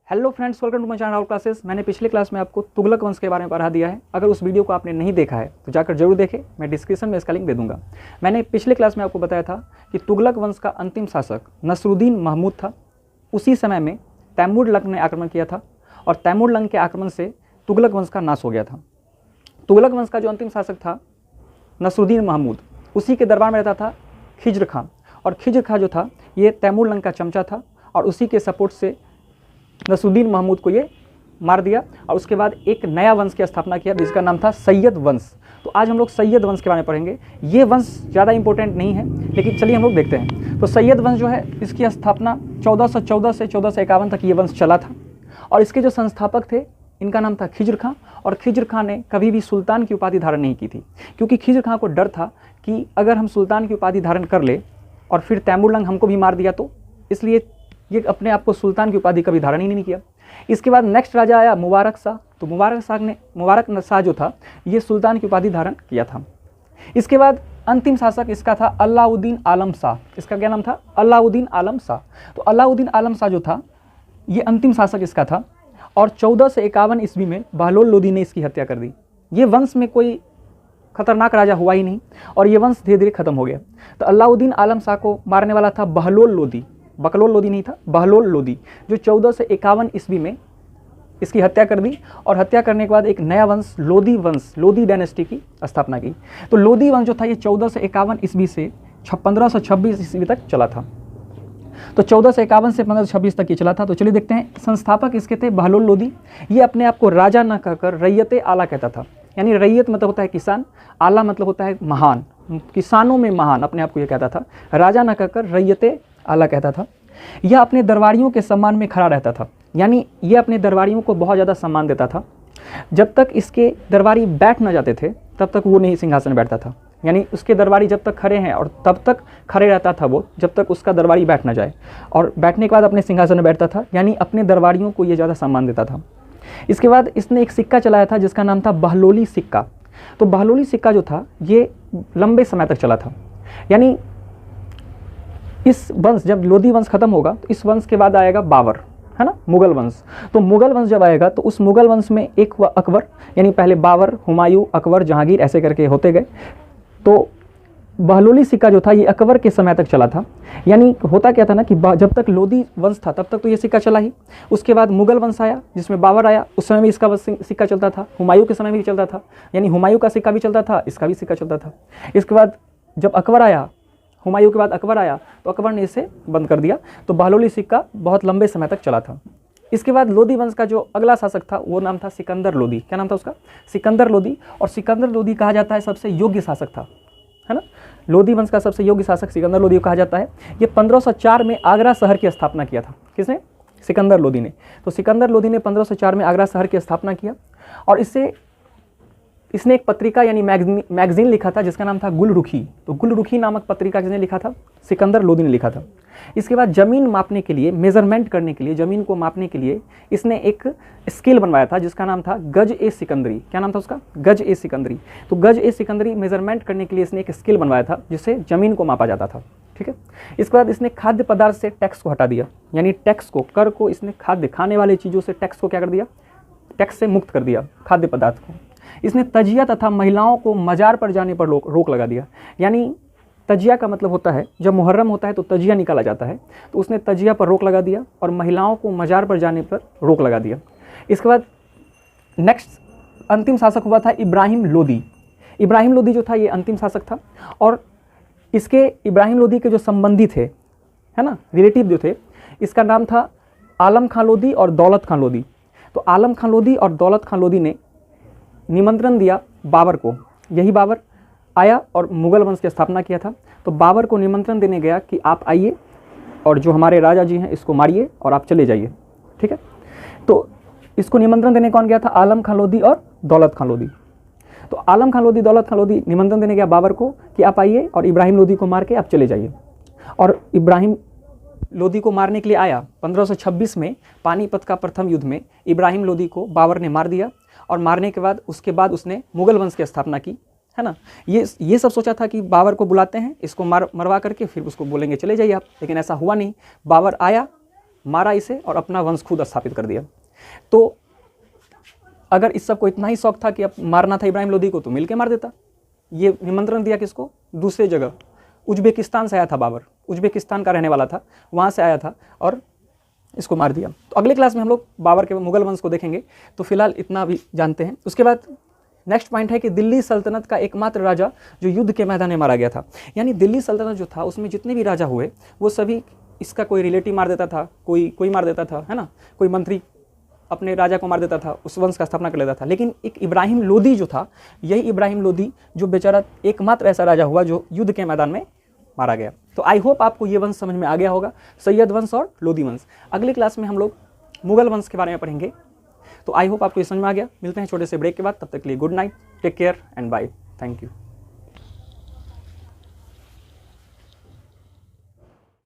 Hello friends, welcome to my channel Rahul classes. मैंने पिछले class में आपको तुगलक वंश के बारे में पढ़ा दिया है। अगर उस वीडियो को आपने नहीं देखा है तो जाकर जरूर देखें, मैं डिस्क्रिप्शन में इसका लिंक दे दूंगा। मैंने पिछले क्लास में आपको बताया था कि तुगलक वंश का अंतिम शासक नसरुद्दीन महमूद था। उसी समय में तैमूरलंग ने आक्रमण किया था और तैमूरलंग के आक्रमण से तुगलक वंश का नाश हो गया था। तुगलक वंश का जो अंतिम शासक था नसरुद्दीन महमूद, उसी के दरबार में रहता था खिज्र खां। और खिज्र खां जो था ये तैमूरलंग का चमचा था और उसी के सपोर्ट से नसरुद्दीन महमूद को ये मार दिया और उसके बाद एक नया वंश की स्थापना किया जिसका नाम था सैयद वंश। तो आज हम लोग सैयद वंश के बारे में पढ़ेंगे। ये वंश ज़्यादा इंपॉर्टेंट नहीं है, लेकिन चलिए हम लोग देखते हैं। तो सैयद वंश जो है, इसकी स्थापना 1414 से 1451 तक ये वंश चला था और इसके जो संस्थापक थे इनका नाम था खिज्र खां। और खिज्र खां ने कभी भी सुल्तान की उपाधि धारण नहीं की थी, क्योंकि खिज्र खां को डर था कि अगर हम सुल्तान की उपाधि धारण कर ले और फिर तैमूरलंग हमको भी मार दिया तो, इसलिए ये अपने आप को सुल्तान की उपाधि कभी धारण ही नहीं किया। इसके बाद नेक्स्ट राजा आया मुबारक शाह। तो मुबारक शाह जो था ये सुल्तान की उपाधि धारण किया था। इसके बाद अंतिम शासक इसका था अलाउद्दीन आलम शाह। इसका क्या नाम था? अलाउद्दीन आलम शाह। तो अलाउद्दीन आलम शाह जो था ये अंतिम शासक इसका था और 1451 ईस्वी में बहलोल लोदी ने इसकी हत्या कर दी। ये वंश में कोई खतरनाक राजा हुआ ही नहीं और ये वंश धीरे धीरे खत्म हो गया। तो अलाउद्दीन आलम शाह को मारने वाला था बहलोल लोदी, बकलोल लोदी नहीं था, बहलोल लोदी, जो 1451 ईस्वी में इसकी हत्या कर दी। और हत्या करने के बाद एक नया वंश लोदी डायनेस्टी की स्थापना की। तो लोदी वंश जो था ये 1451 ईस्वी से 1526 ईस्वी तक चला था। तो 1451 से 1526 तक ये चला था। तो चलिए देखते हैं। संस्थापक इसके थे बहलोल लोदी। ये अपने आप को राजा न कहकर रैयत आला कहता था। यानी रैयत मतलब होता है किसान, आला मतलब होता है महान, किसानों में महान अपने आप को ये कहता था। राजा न कहकर रैयत आला कहता था। यह अपने दरबारियों के सम्मान में खड़ा रहता था, यानी यह अपने दरबारियों को बहुत ज़्यादा सम्मान देता था। जब तक इसके दरबारी बैठ न जाते थे तब तक वो नहीं सिंहासन में बैठता था। यानी उसके दरबारी जब तक खड़े हैं और तब तक खड़े रहता था वो, जब तक उसका दरबारी बैठ न जाए, और बैठने के बाद अपने सिंहासन में बैठता था। यानी अपने दरबारियों को ये ज़्यादा सम्मान देता था। इसके बाद इसने एक सिक्का चलाया था जिसका नाम था बहलोली सिक्का। तो बहलोली सिक्का जो था ये लंबे समय तक चला था। यानी इस वंश, जब लोदी वंश खत्म होगा तो इस वंश के बाद आएगा बाबर, है ना, मुगल वंश। तो मुगल वंश जब आएगा तो उस मुगल वंश में एक अकबर, यानी पहले बाबर, हुमायूं, अकबर, जहांगीर, ऐसे करके होते गए। तो बहलोली सिक्का जो था ये अकबर के समय तक चला था। यानी होता क्या था ना कि जब तक लोदी वंश था तब तक तो ये सिक्का चला ही। उसके बाद मुगल वंश आया जिसमें बाबर आया, उस समय भी इसका सिक्का चलता था। हुमायूं के समय भी चलता था, यानी हुमायूं का सिक्का भी चलता था, इसका भी सिक्का चलता था। इसके बाद जब अकबर आया, हुमायूं के बाद अकबर आया, तो अकबर ने इसे बंद कर दिया। तो बहलोली सिक्का बहुत लंबे समय तक चला था। इसके बाद लोदी वंश का जो अगला शासक था वो नाम था सिकंदर लोदी। क्या नाम था उसका? सिकंदर लोदी। और सिकंदर लोदी कहा जाता है सबसे योग्य शासक था, है ना। लोदी वंश का सबसे योग्य शासक सिकंदर लोदी को कहा जाता है। ये 1504 में आगरा शहर की स्थापना किया था। किसने? सिकंदर लोदी ने। तो सिकंदर लोदी ने 1504 में आगरा शहर की स्थापना किया और इसने एक पत्रिका यानी मैगजीन लिखा था जिसका नाम था गुलरुखी। तो गुलरुखी नामक पत्रिका किसने लिखा था? सिकंदर लोदी ने लिखा था। इसके बाद जमीन मापने के लिए, मेजरमेंट करने के लिए, जमीन को मापने के लिए इसने एक स्केल बनवाया था जिसका नाम था गज ए सिकंदरी। क्या नाम था उसका? गज ए सिकंदरी। तो गज ए सिकंदरी मेजरमेंट करने के लिए इसने एक स्केल बनवाया था जिससे जमीन को मापा जाता था। ठीक है। इसके बाद इसने खाद्य पदार्थ से टैक्स को हटा दिया, यानी टैक्स को, कर को इसने खाद्य, खाने वाले चीज़ों से टैक्स को क्या कर दिया? टैक्स से मुक्त कर दिया खाद्य पदार्थ को। इसने तजिया तथा महिलाओं को मजार पर जाने पर रोक लगा दिया। यानी तजिया का मतलब होता है जब मुहर्रम होता है तो तजिया निकाला जाता है, तो उसने तजिया पर रोक लगा दिया और महिलाओं को मजार पर जाने पर रोक लगा दिया। इसके बाद नेक्स्ट अंतिम शासक हुआ था इब्राहिम लोदी। इब्राहिम लोदी जो था ये अंतिम शासक था और इसके इब्राहिम लोदी के जो संबंधी थे, है ना, रिलेटिव जो थे, इसका नाम था आलम खां लोदी और दौलत खां लोदी। तो आलम खां लोदी और दौलत खां लोदी ने निमंत्रण दिया बाबर को। यही बाबर आया और मुगल वंश की स्थापना किया था। तो बाबर को निमंत्रण देने गया कि आप आइए और जो हमारे राजा जी हैं इसको मारिए और आप चले जाइए। ठीक है। तो इसको निमंत्रण देने कौन गया था? आलम खां लोदी और दौलत खां लोदी। तो आलम खां लोदी, दौलत खां लोदी निमंत्रण देने गया बाबर को कि आप आइए और इब्राहिम लोदी को मार के आप चले जाइए। और इब्राहिम लोदी को मारने के लिए आया। 1526 में पानीपत का प्रथम युद्ध में इब्राहिम लोदी को बाबर ने मार दिया और मारने के बाद उसके बाद उसने मुगल वंश की स्थापना की, है ना। ये सब सोचा था कि बाबर को बुलाते हैं, इसको मरवा करके फिर उसको बोलेंगे चले जाइए आप, लेकिन ऐसा हुआ नहीं। बाबर आया मारा इसे और अपना वंश खुद स्थापित कर दिया। तो अगर इस सब को इतना ही शौक था कि अब मारना था इब्राहिम लोदी को तो मिलके मार देता। ये निमंत्रण दिया किसको? दूसरे जगह उज्बेकिस्तान से आया था बाबर, उज्बेकिस्तान का रहने वाला था, वहाँ से आया था और इसको मार दिया। तो अगले क्लास में हम लोग बाबर के मुगल वंश को देखेंगे। तो फिलहाल इतना भी जानते हैं। उसके बाद नेक्स्ट पॉइंट है कि दिल्ली सल्तनत का एकमात्र राजा जो युद्ध के मैदान में मारा गया था। यानी दिल्ली सल्तनत जो था उसमें जितने भी राजा हुए वो सभी इसका कोई रिलेटिव मार देता था, कोई मार देता था, है ना, कोई मंत्री अपने राजा को मार देता था, उस वंश का स्थापना कर लेता था। लेकिन एक इब्राहिम लोदी जो था, यही इब्राहिम लोदी जो बेचारा एकमात्र ऐसा राजा हुआ जो युद्ध के मैदान में मारा गया। तो आई होप आपको ये वंश समझ में आ गया होगा, सैयद वंश और लोदी वंश। अगले क्लास में हम लोग मुगल वंश के बारे में पढ़ेंगे। तो आई होप आपको ये समझ में आ गया। मिलते हैं छोटे से ब्रेक के बाद, तब तक के लिए good night, take care and bye, thank you.